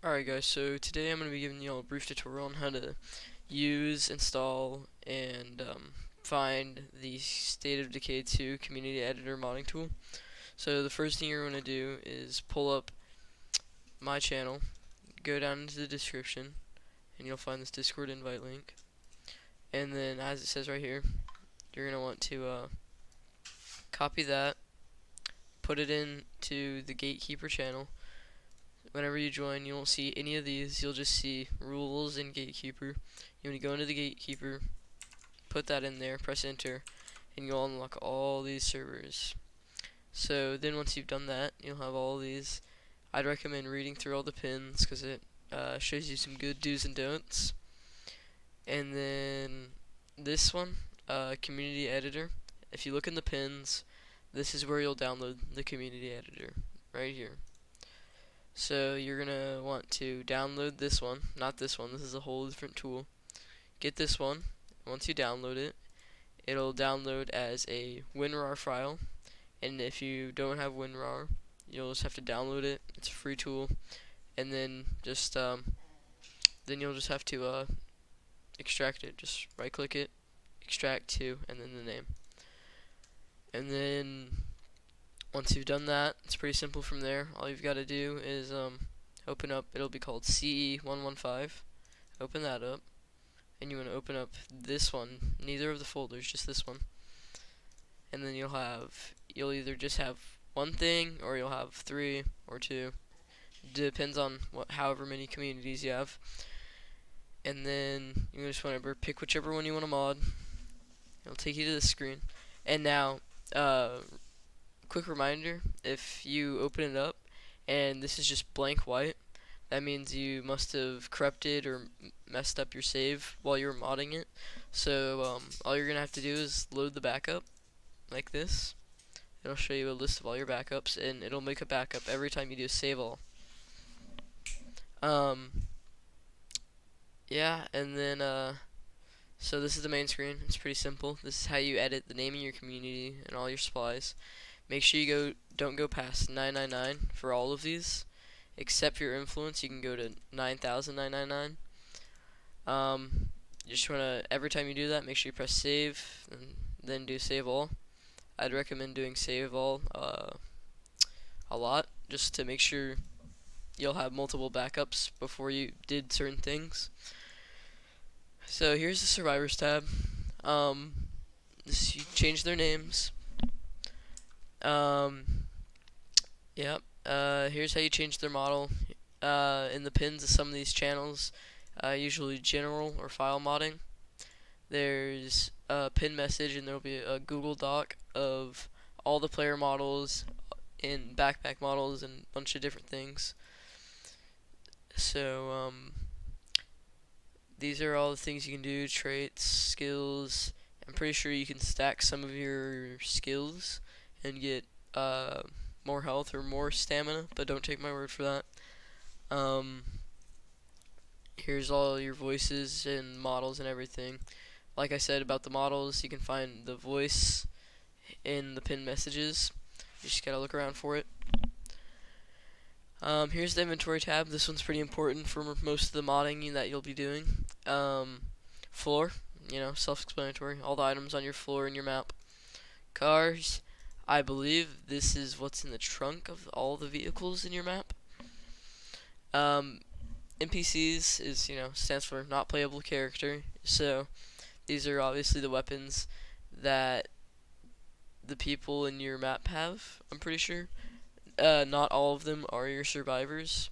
Alright guys, so today I'm going to be giving you all a brief tutorial on how to use, install, and find the State of Decay 2 Community Editor modding tool. So the first thing you're going to do is pull up my channel, go down into the description, and you'll find this Discord invite link. And then as it says right here, you're going to want to copy that, put it into the Gatekeeper channel. Whenever you join, you won't see any of these. You'll just see rules and Gatekeeper. You want to go into the Gatekeeper, put that in there, press enter, and you'll unlock all these servers. So then once you've done that, you'll have all these. I'd recommend reading through all the pins because it shows you some good do's and don'ts. And then this one, community editor. If you look in the pins, this is where you'll download the community editor, right here. So you're gonna want to download this one, not this one. This is a whole different tool. Get this one. Once you download it, it'll download as a WinRAR file. And if you don't have WinRAR, you'll just have to download it. It's a free tool, and then just then you'll just have to extract it. Just right-click it, extract to, and then the name. And then once you've done that, it's pretty simple from there. All you've got to do is open up, it'll be called CE115. Open that up, and you want to open up this one, neither of the folders, just this one. And then you'll either just have one thing, or you'll have 3 or 2. Depends on however many communities you have. And then you just want to pick whichever one you want to mod. It'll take you to the screen. And now, quick reminder, if you open it up and this is just blank white, that means you must have corrupted or messed up your save while you were modding it. So all you're gonna have to do is load the backup like this. It'll show you a list of all your backups, and it'll make a backup every time you do save all. Yeah, and then so this is the main screen. It's pretty simple. This is how you edit the name of your community and all your supplies. Make sure you don't go past 999 for all of these, except for your influence. You can go to 9,999. You just wanna, every time you do that, make sure you press save and then do save all. I'd recommend doing save all a lot, just to make sure you'll have multiple backups before you did certain things. So here's the survivors tab. You change their names. Yep. Here's how you change their model. In the pins of some of these channels, usually general or file modding, there's a pin message, and there'll be a Google Doc of all the player models and backpack models and a bunch of different things. So these are all the things you can do: traits, skills. I'm pretty sure you can stack some of your skills and get more health or more stamina, but don't take my word for that. Here's all your voices and models and everything. Like I said about the models, you can find the voice in the pin messages. You just gotta look around for it. Here's the inventory tab. This one's pretty important for most of the modding that you'll be doing. Floor, self-explanatory. All the items on your floor in your map. Cars, I believe this is what's in the trunk of all the vehicles in your map. Npcs is, stands for not playable character. So these are obviously the weapons that the people in your map have, I'm pretty sure. Not all of them are your survivors.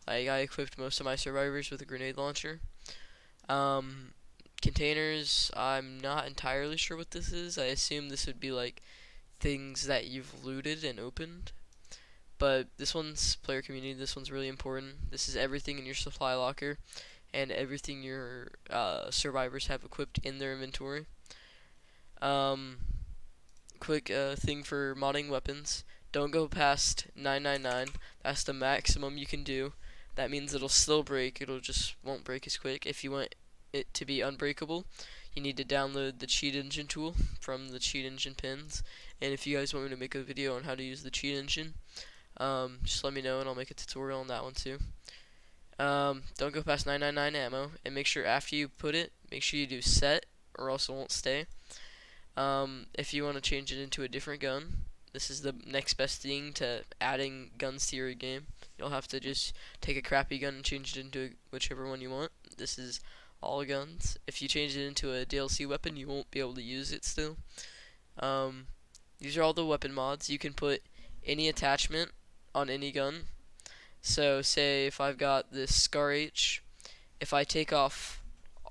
I equipped most of my survivors with a grenade launcher. Containers, I'm not entirely sure what this is. I assume this would be like things that you've looted and opened. But this one's player community. This one's really important. This is everything in your supply locker and everything your survivors have equipped in their inventory. Quick thing for modding weapons. Don't go past 999. That's the maximum you can do. That means it'll still break. It'll just won't break as quick. If you want it to be unbreakable, you need to download the cheat engine tool from the cheat engine pins. And if you guys want me to make a video on how to use the cheat engine, just let me know and I'll make a tutorial on that one too. Don't go past 999 ammo, and make sure after you put it, make sure you do set, or else it won't stay. If you want to change it into a different gun, this is the next best thing to adding guns to your game. You'll have to just take a crappy gun and change it into whichever one you want. This is all guns. If you change it into a DLC weapon, you won't be able to use it still. These are all the weapon mods. You can put any attachment on any gun. So say if I've got this Scar H, if I take off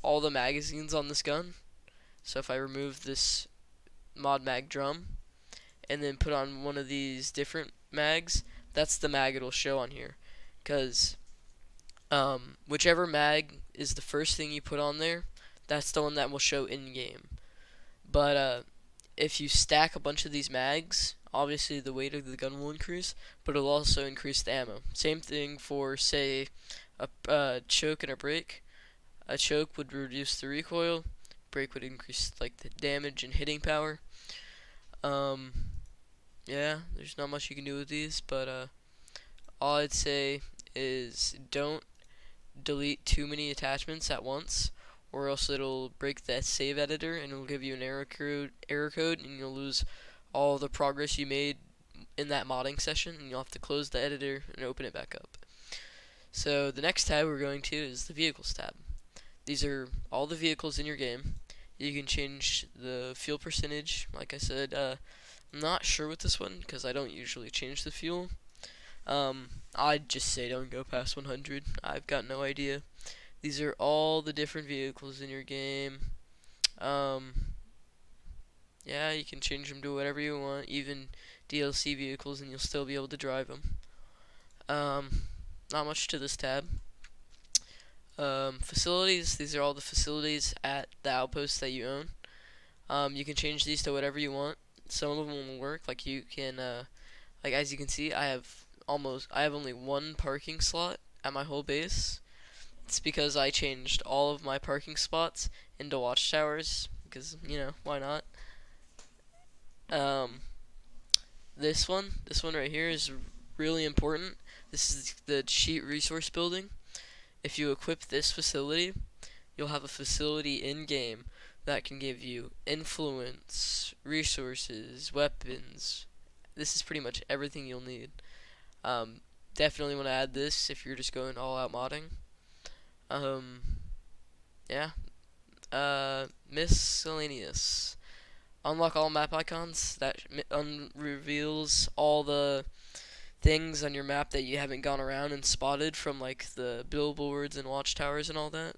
all the magazines on this gun, so if I remove this mod mag drum and then put on one of these different mags, that's the mag it'll show on here. Because whichever mag is the first thing you put on there, that's the one that will show in game. But if you stack a bunch of these mags, obviously the weight of the gun will increase, but it'll also increase the ammo. Same thing for, say, a choke and a break. A choke would reduce the recoil, break would increase like the damage and hitting power. Yeah, there's not much you can do with these, but all I'd say is don't delete too many attachments at once, or else it'll break that save editor and it'll give you an error code, and you'll lose all the progress you made in that modding session, and you'll have to close the editor and open it back up. So the next tab we're going to is the vehicles tab. These are all the vehicles in your game. You can change the fuel percentage. Like I said, I'm not sure with this one because I don't usually change the fuel. I'd just say don't go past 100. I've got no idea. These are all the different vehicles in your game. Yeah, you can change them to whatever you want, even DLC vehicles, and you'll still be able to drive them. Not much to this tab. Facilities, these are all the facilities at the outpost that you own. You can change these to whatever you want. Some of them will work, like you can, like as you can see, I have only one parking slot at my whole base. It's because I changed all of my parking spots into watchtowers, because, you know, why not? This one right here is really important. This is the cheat resource building. If you equip this facility, you'll have a facility in game that can give you influence, resources, weapons. This is pretty much everything you'll need. Definitely want to add this if you're just going all out modding. Yeah. Miscellaneous. Unlock all map icons. That reveals all the things on your map that you haven't gone around and spotted from like the billboards and watchtowers and all that.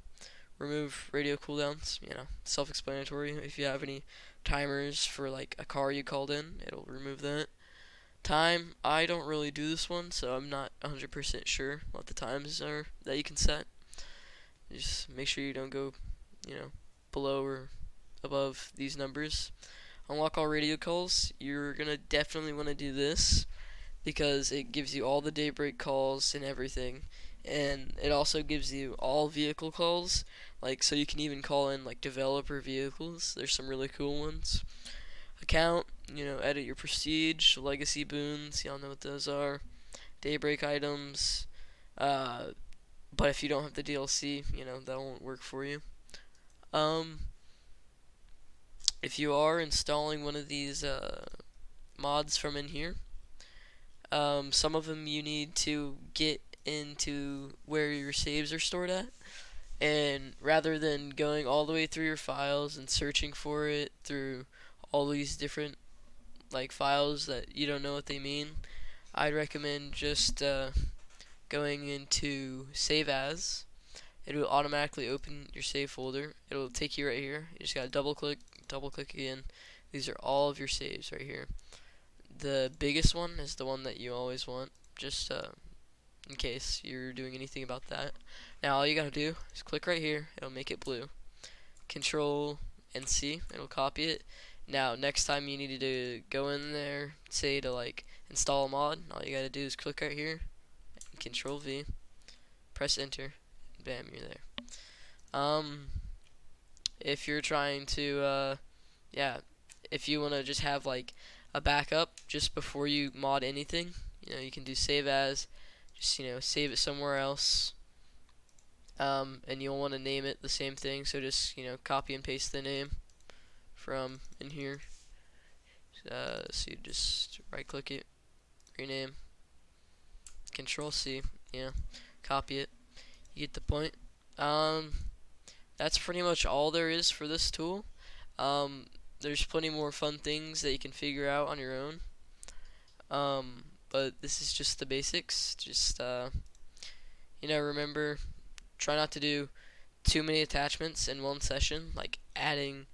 Remove radio cooldowns, you know, self-explanatory. If you have any timers for like a car you called in, it'll remove that. Time, I don't really do this one, so I'm not 100% sure what the times are that you can set. Just make sure you don't go, you know, below or above these numbers. Unlock all radio calls. You're gonna definitely want to do this because it gives you all the daybreak calls and everything, and it also gives you all vehicle calls, like, so you can even call in like developer vehicles. There's some really cool ones. Account, you know, edit your prestige, legacy boons, y'all know what those are, daybreak items, but if you don't have the DLC, you know, that won't work for you. If you are installing one of these mods from in here, some of them you need to get into where your saves are stored at, and rather than going all the way through your files and searching for it through all these different like files that you don't know what they mean, I'd recommend just going into save as. It will automatically open your save folder. It'll take you right here. You just gotta double click again. These are all of your saves right here. The biggest one is the one that you always want, just in case you're doing anything about that. Now all you gotta do is click right here. It'll make it blue. Control and C. It'll copy it. Now next time you need to go in there, say to like install a mod, all you gotta do is click right here, and Control V, press enter, and bam, you're there. If you're trying to yeah, if you want to just have like a backup just before you mod anything, you know, you can do save as, just, you know, save it somewhere else, and you'll want to name it the same thing, so just copy and paste the name from in here. So you just right click it, rename, Control C, copy it. You get the point. That's pretty much all there is for this tool. There's plenty more fun things that you can figure out on your own. But this is just the basics. Just remember, try not to do too many attachments in one session. Like adding,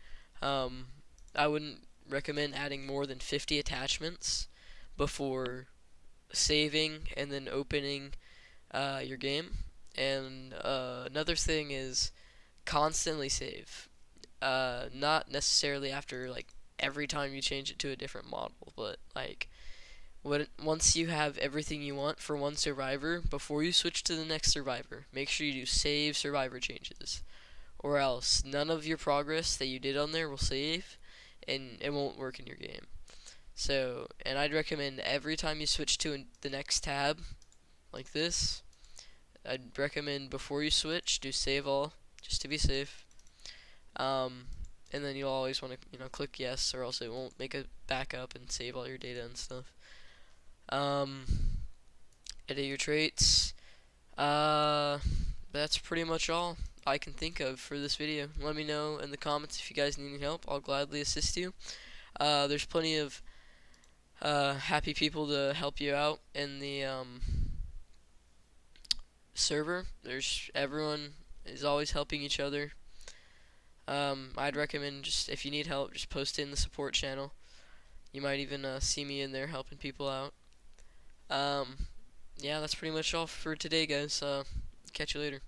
I wouldn't recommend adding more than 50 attachments before saving and then opening your game. And another thing is constantly save. Not necessarily after like every time you change it to a different model, but like once you have everything you want for one survivor, before you switch to the next survivor, make sure you do save survivor changes, or else none of your progress that you did on there will save, and it won't work in your game. So, and I'd recommend every time you switch to the next tab, like this, I'd recommend before you switch, do save all, just to be safe. And then you'll always want to, click yes, or else it won't make a backup and save all your data and stuff. Edit your traits. That's pretty much all I can think of for this video. Let me know in the comments if you guys need any help. I'll gladly assist you. There's plenty of happy people to help you out in the server. Everyone is always helping each other. I'd recommend, just if you need help, just post it in the support channel. You might even see me in there helping people out. Yeah, that's pretty much all for today, guys. Catch you later.